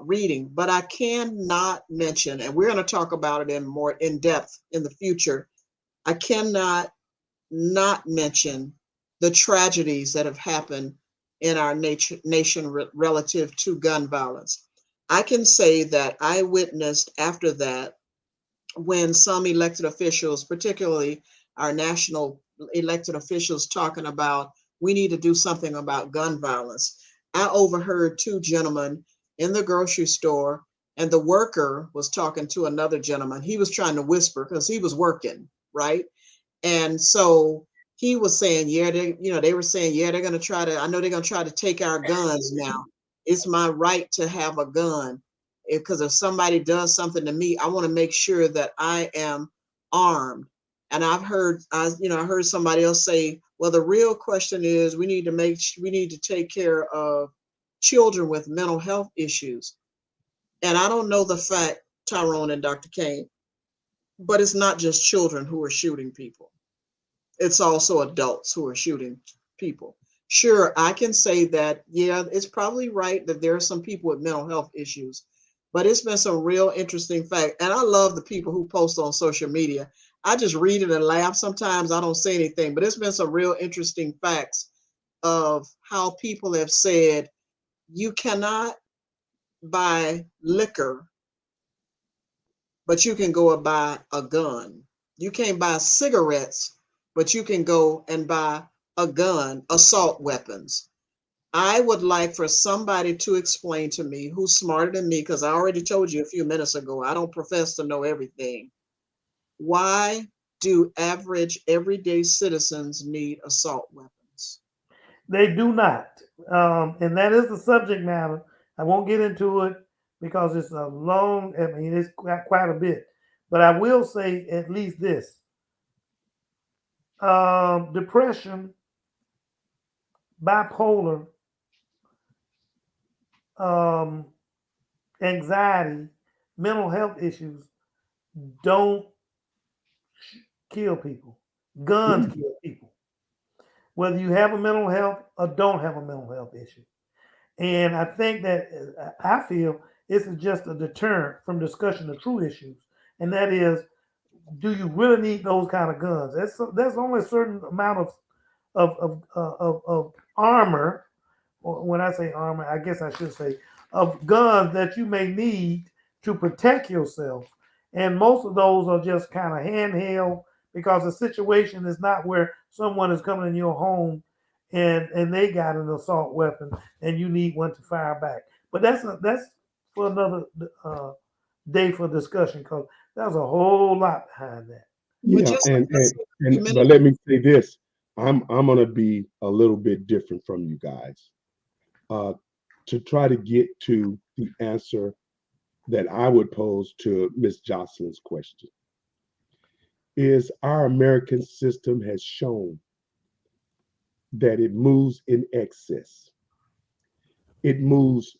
reading, but I cannot mention, and we're going to talk about it in more in depth in the future, I cannot not mention the tragedies that have happened in our nation relative to gun violence. I can say that I witnessed after that when some elected officials, particularly our national elected officials, talking about we need to do something about gun violence. I overheard two gentlemen in the grocery store, and the worker was talking to another gentleman. He was trying to whisper because he was working, right? And so he was saying, yeah, they were saying, yeah, I know they're going to try to take our guns now. It's my right to have a gun, because if somebody does something to me, I want to make sure that I am armed. And I heard somebody else say, well, the real question is we need to take care of children with mental health issues. And I don't know the fact, Tyrone and Dr. Kane, but it's not just children who are shooting people. It's also adults who are shooting people. Sure, I can say that, yeah, it's probably right that there are some people with mental health issues, but it's been some real interesting fact. And I love the people who post on social media. I just read it and laugh. Sometimes I don't say anything, but it's been some real interesting facts of how people have said you cannot buy liquor, but you can go and buy a gun. You can't buy cigarettes, but you can go and buy a gun, assault weapons. I would like for somebody to explain to me who's smarter than me, because I already told you a few minutes ago, I don't profess to know everything. Why do average everyday citizens need assault weapons? They do not. And that is the subject matter. I won't get into it because it's a long, I mean, it's quite a bit. But I will say at least this. Depression, bipolar, um, anxiety, mental health issues don't kill people. Guns kill people. Whether you have a mental health or don't have a mental health issue. And I think that I feel this is just a deterrent from discussion of true issues. And that is, do you really need those kind of guns? There's only a certain amount of armor, or when I say armor, I guess I should say of guns that you may need to protect yourself. And most of those are just kind of handheld because the situation is not where someone is coming in your home and they got an assault weapon and you need one to fire back. But that's for another day for discussion because there's a whole lot behind that. But Yeah, just but let me say this. I'm gonna be a little bit different from you guys. Uh, to try to get to the answer that I would pose to Miss Jocelyn's question is our American system has shown that it moves in excess. It moves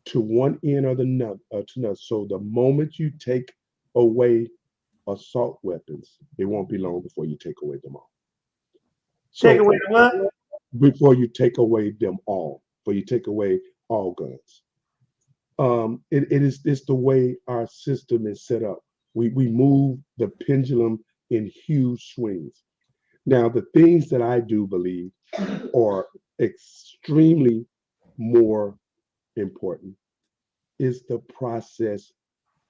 to one end or the another, to another. So the moment you take away assault weapons, it won't be long before you take away them all. Take So away the what? before you take away them all, before you take away all guns. It is it's the way our system is set up. We move the pendulum in huge swings. Now, the things that I do believe are extremely more important is the process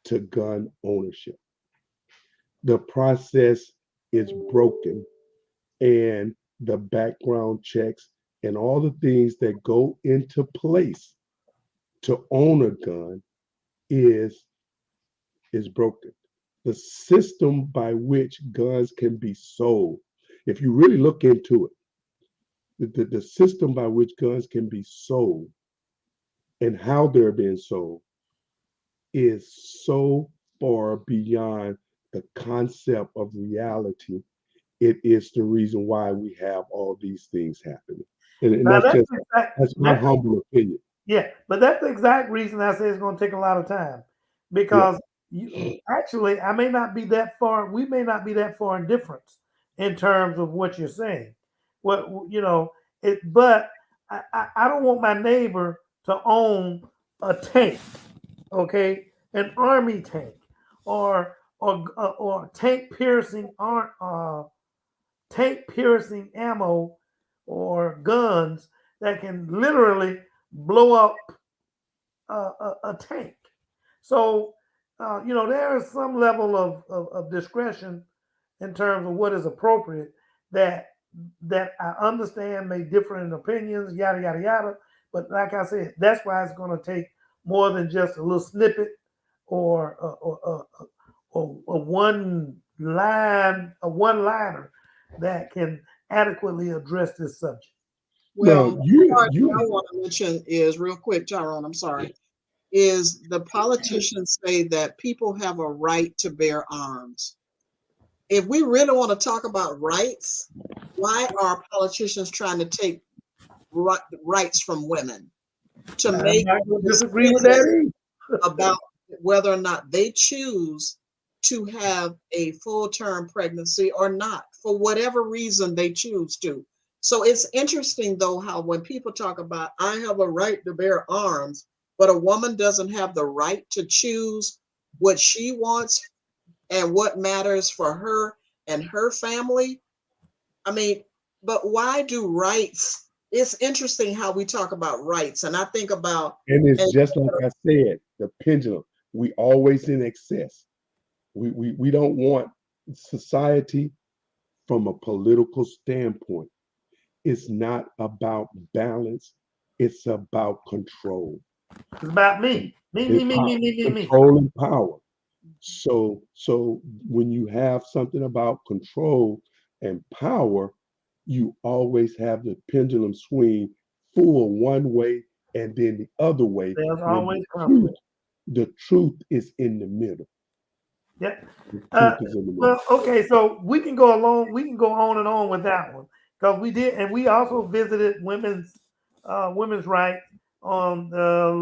to gun ownership. The process is broken, and the background checks and all the things that go into place to own a gun is is broken. The system by which guns can be sold, if you really look into it, the system by which guns can be sold and how they're being sold is so far beyond the concept of reality. It is the reason why we have all these things happening. And Now that's my humble opinion. yeah, but that's the exact reason I say it's going to take a lot of time Yeah. because actually I may not be that far. We may not be that far in difference in terms of what you're saying. What but I don't want my neighbor to own a tank, okay, an army tank, or tank piercing ammo or guns that can literally blow up a tank. So, there is some level of discretion in terms of what is appropriate that I understand may differ in opinions, yada yada yada. But like I said, that's why it's going to take more than just a little snippet or a one liner that can adequately address this subject. Now Well, you part you I want to mention is real quick, Tyrone, I'm sorry, is the politicians say that people have a right to bear arms. If we really want to talk about rights, why are politicians trying to take rights from women to I'm make not going to disagree with that decisions either. about whether or not they choose to have a full-term pregnancy or not, for whatever reason they choose to. So it's interesting, though, how when people talk about, I have a right to bear arms, but a woman doesn't have the right to choose what she wants and what matters for her and her family. I mean, but why do rights? It's interesting how we talk about rights, and I think about, And it's and just like I said, the pendulum. We always in excess. We don't want society from a political standpoint. It's not about balance. It's about control. It's about me. Me, me, me, me, me, me, me. Control and power. So when you have something about control and power, you always have the pendulum swing full one way and then the other way. There's When always conflict. the truth is in the middle. Yeah. The truth is in the middle. Well, okay, so we can go along, we can go on and on with that one because we did, and we also visited women's rights on the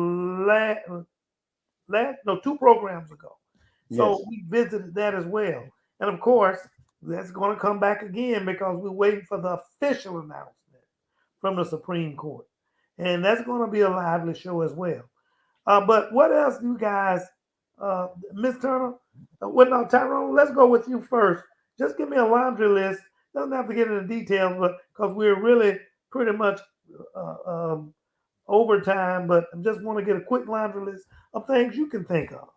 last 2 programs ago. So Yes. we visited that as well, and of course that's going to come back again because we're waiting for the official announcement from the Supreme Court, and that's going to be a lively show as well. But what else, you guys, Miss Turner? No, Tyrone, let's go with you first. Just give me a laundry list. Doesn't have to get into details, but because we're really pretty much overtime, but I just want to get a quick laundry list of things you can think of.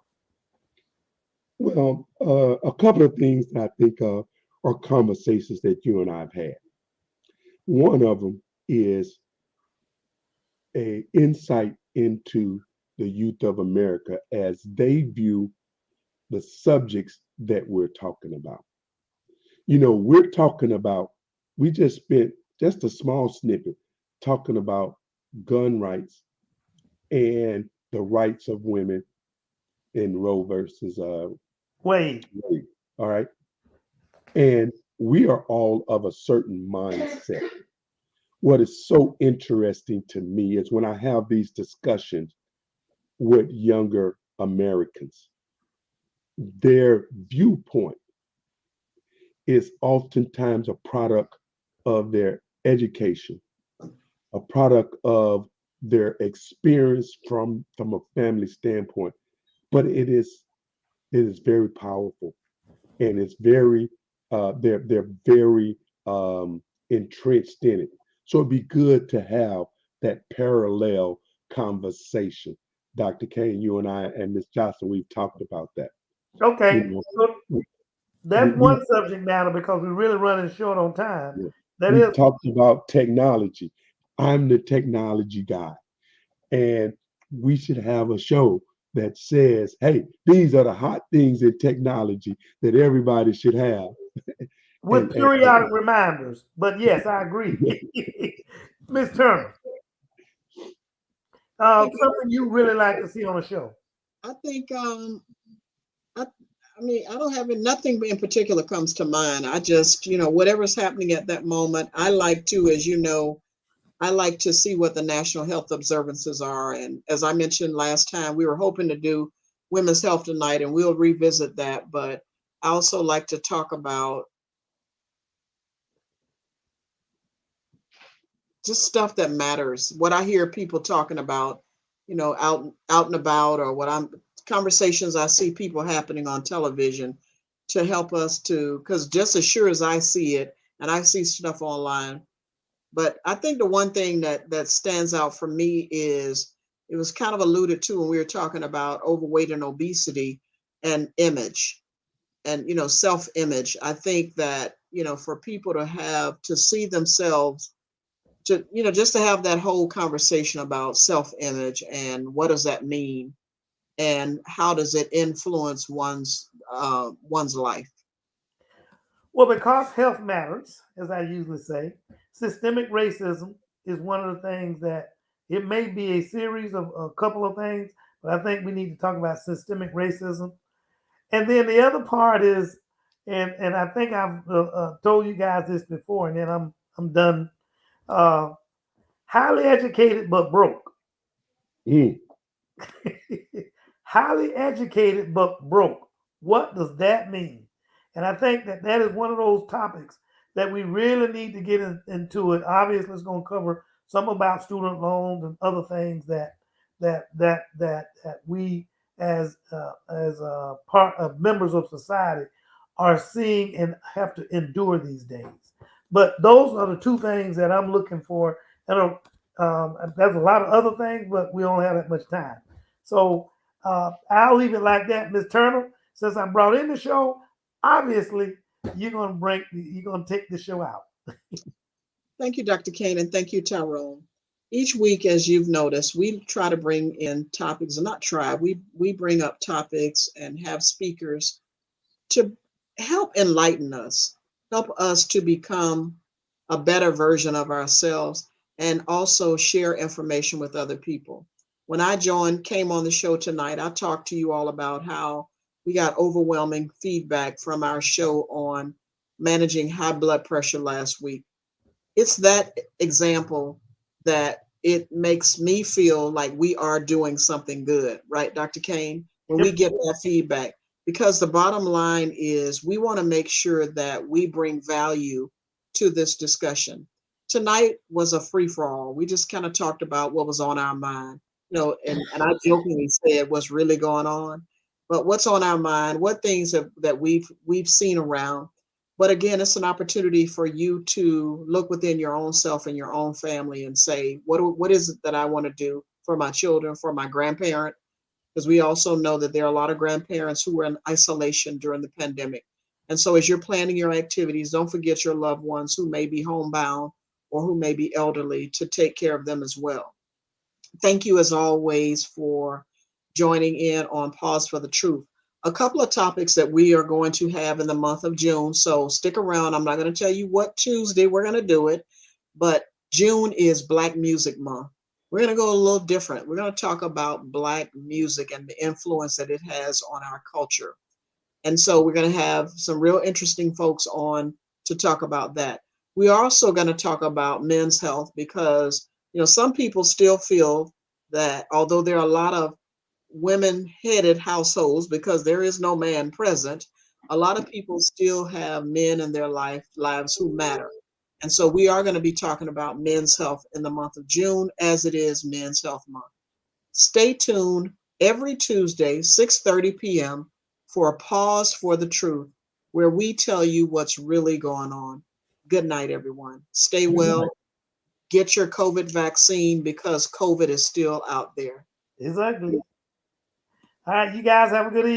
Well, a couple of things that I think of are conversations that you and I have had. One of them is a insight into the youth of America as they view the subjects that we're talking about. We're talking about, we just spent just a small snippet talking about gun rights and the rights of women in Roe versus Wade. Wade. All right. And we are all of a certain mindset. What is so interesting to me is when I have these discussions with younger Americans, their viewpoint is oftentimes a product of their education, a product of their experience from a family standpoint. But it is very powerful, and it's very they're very entrenched in it. So it'd be good to have that parallel conversation. Dr. Kane, you and I and Ms. Johnson, we've talked about that. Okay, so that's we, one subject matter because we're really running short on time. yeah, That we've is talked about technology. I'm the technology guy, and we should have a show that says, "Hey, these are the hot things in technology that everybody should have." with periodic reminders. But yes, I agree. Miss Turner, something you really like to see on the show. I think I I mean, I don't have nothing in particular comes to mind. I just, whatever's happening at that moment, I like to, as you know, I like to see what the national health observances are. And as I mentioned last time, we were hoping to do Women's Health tonight, and we'll revisit that. But I also like to talk about just stuff that matters. What I hear people talking about, out and about, or conversations I see people happening on television to help us because just as sure as I see it, and I see stuff online, but I think the one thing that stands out for me is it was kind of alluded to when we were talking about overweight and obesity and image and, self-image. I think that, for people to see themselves just to have that whole conversation about self-image and what does that mean and how does it influence one's life. Well, because health matters, as I usually say, systemic racism is one of the things that it may be a series of a couple of things, but I think we need to talk about systemic racism. And then the other part is, and I think I've told you guys this before, and then I'm done. Highly educated but broke. Mm. Highly educated but broke. What does that mean? And I think that is one of those topics that we really need to get into it. Obviously, it's going to cover some about student loans and other things that that we as part of members of society are seeing and have to endure these days. But those are the two things that I'm looking for. And there's a lot of other things, but we don't have that much time. So I'll leave it like that, Miss Turner. Since I brought in the show, obviously you're gonna take the show out. Thank you, Dr. Kane, and thank you, Tyrone. Each week, as you've noticed, we try to bring in topics, and not try, we bring up topics and have speakers to help enlighten us, help us to become a better version of ourselves, and also share information with other people. When I came on the show tonight, I talked to you all about how we got overwhelming feedback from our show on managing high blood pressure last week. It's that example that it makes me feel like we are doing something good, right, Dr. Kane? When we get that feedback, because the bottom line is we want to make sure that we bring value to this discussion. Tonight was a free for all. We just kind of talked about what was on our mind, and I jokingly said what's really going on, but what's on our mind, what things that we've seen around. But again, it's an opportunity for you to look within your own self and your own family and say, what is it that I want to do for my children, for my grandparent? Because we also know that there are a lot of grandparents who were in isolation during the pandemic. And so as you're planning your activities, don't forget your loved ones who may be homebound or who may be elderly, to take care of them as well. Thank you, as always, for joining in on Pause for the Truth. A couple of topics that we are going to have in the month of June. So stick around. I'm not going to tell you what Tuesday we're going to do it, but June is Black Music Month. We're going to go a little different. We're going to talk about Black music and the influence that it has on our culture. And so we're going to have some real interesting folks on to talk about that. We're also going to talk about men's health because, some people still feel that although there are a lot of women-headed households because there is no man present, a lot of people still have men in their lives who matter. And so we are going to be talking about men's health in the month of June, as it is Men's Health Month. Stay tuned every Tuesday, 6:30 p.m. for a Pause for the Truth, where we tell you what's really going on. Good night, everyone. Stay well. Get your COVID vaccine because COVID is still out there. Exactly. All right, you guys have a good evening.